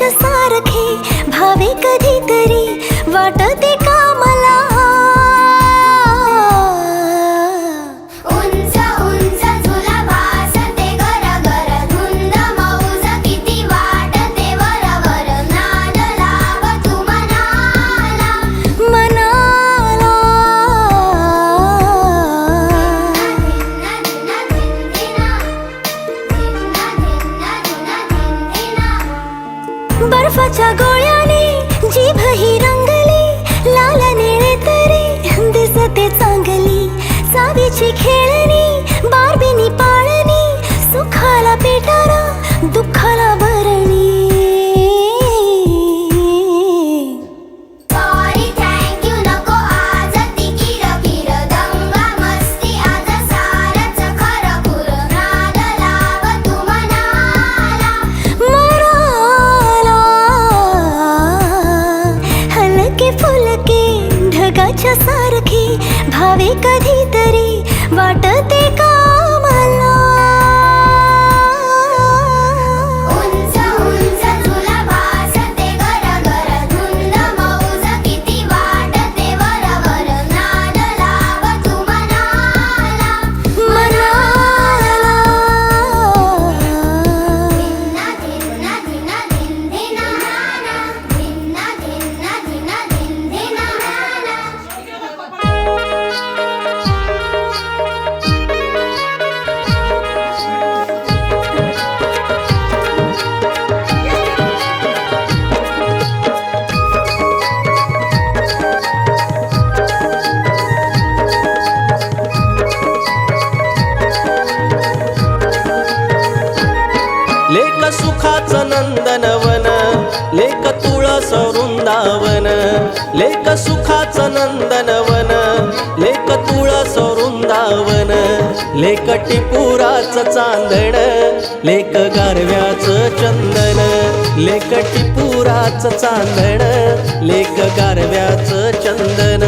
ढगाच्या सारखे भावे कधीतरी वाटते का मला। उंच उंच झुला भासते गरगर धुंद मौज किती वाटते वरवर नाद लाव तू मनाला मनाला। बर्फाच्या गोळ्याने जीभ ही रंगली लाल निळे तरी दिसते चांगली। चावीची खेळणी बारबीनी पाळणी सुखाला पेटारा दुःखाला भरणी। सॉरी थँक यू नको आज ती किरकिर दंगा मस्ती आज सारच खरखुर नाद लाव तू मनाला मराला। हलके फुलके ढगाच्या सारखे भावे कधीतरी वाटते का मला। उंच उंच झुला भासते गरगर धुंद मौज किती वाटते वरवर नाद लाव तू मनाला मनाला। धिन्ना धिन्ना धिन्ना धिन्ना नाना धिन्ना धिन्ना धिन्ना धिन्ना नाना। लेक सुखाचं नंदनवन लेक तुळस वृंदावन। लेक सुखाचं नंदनवन लेक तुळस वृंदावन। लेक टिपुराचं चांदण लेक गारव्याचं चंदन। लेक टिपुराचं चांदण लेक गारव्याचं चंदन।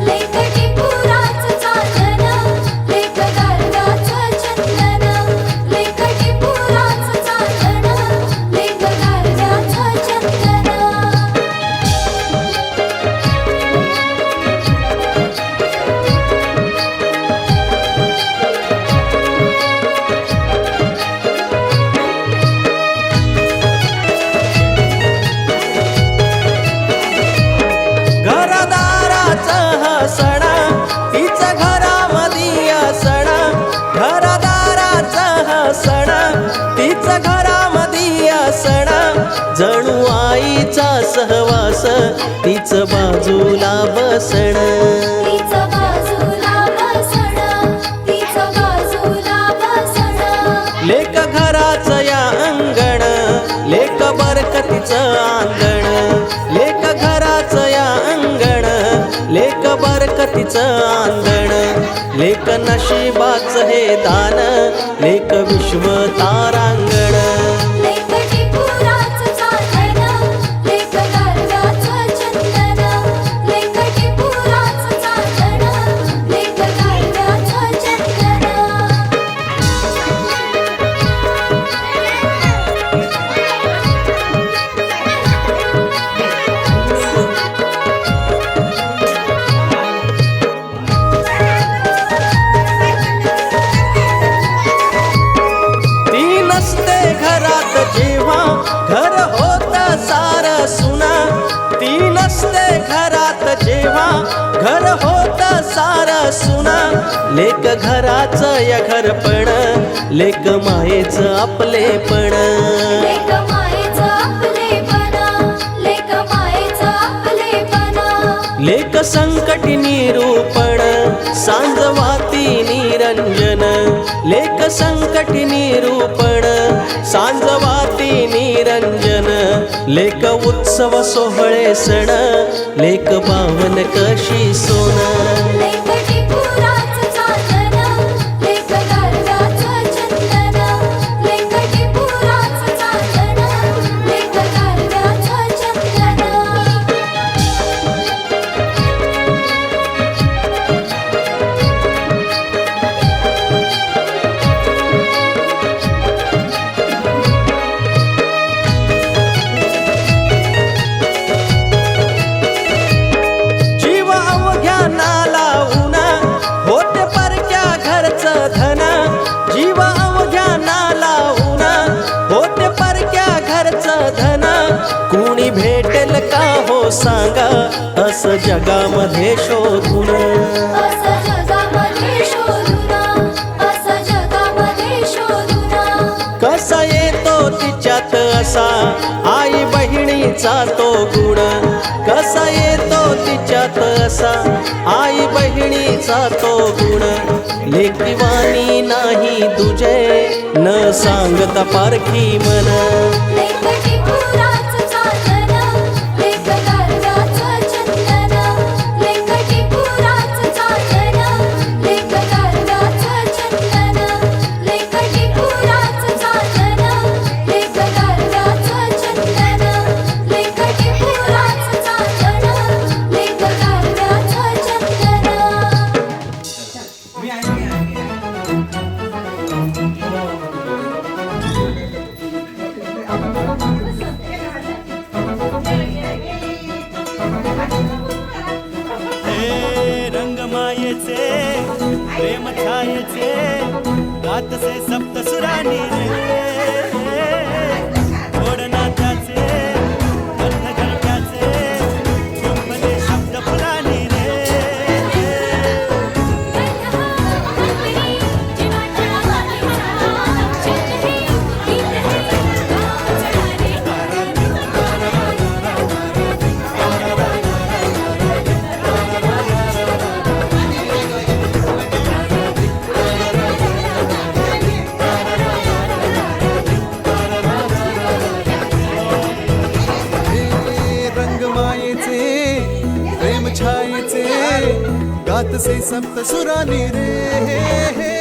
लेक टिपुराचं चांदण लेक गारव्याचं चंदन। लेक टिपुराचं चांदण लेक गारव्याचं चंदन। घरदाराचं हसण तिचं घरामधी असण। घरदाराचं हसण तिचं घरामधी असण। जणू आईचा सहवास तिचं बाजूला बसण। तिचं बाजूला बसणं तिचं बाजूला बसणं। लेक घराचं या अंगण लेक बरकतीचं आंगण। लेक घराचं या अंगण लेक बरकतीचं आंगण। लेक नशिबाचं हे दान लेक विश्व तारांगण। लेक टिपुराचं चांदण लेक गारव्याचं चंदन। लेक टिपुराचं चांदण लेक गारव्याचं चंदन। ती नसते घरात जेव्हा घर होत सार सुना। ती नसते घरात जेव्हा घर होत सार सुना। लेक घराचं या घरपण लेक मायेचं आपलेपण। लेक मायेचं आपलेपण लेक मायेचं आपलेपण। लेक संकटी निरूपण सांजवाती निरंजन। लेक संकटी निरूपण सांजवाती निरंजन। लेक उत्सव सोहळे सण लेक पावन कशी सोन। लेक टिपुराचं चांदण लेक गारव्याचं चंदन। लेक टिपुराचं चांदण लेक गारव्याचं चंदन। धन कुणी भेटेल का हो सांगा असं जगामध्ये शोधून असं जगामध्ये शोधुना, असं जगामध्ये शोधुना. कसा येतो तिच्यात असा आई बहिणीचा तो गुण कसा येतो तिच्यात असा आई बहिणीचा तो गुण लेकीवाणी नाही तुझे न सांगता पारखी मन लेकटी पुराचं चांदन, लेक गारव्याचं चंदन. लेकटी पुराचं चांदन, लेक गारव्याचं चंदन. लेकटी पुराचं चांदन, लेक गारव्याचं चंदन. लेकटी पुराचं चांदन, लेक गारव्याचं चंदन. हे रंगमायेचे प्रेम छायेचे गातसे सप्तसुरानी रे ओढनाथाचे गंधर्वाचे चुंबले शब्द फुलानी रे रंगमायेचे प्रेम छायेचे गातसे सप्त सुरानी रे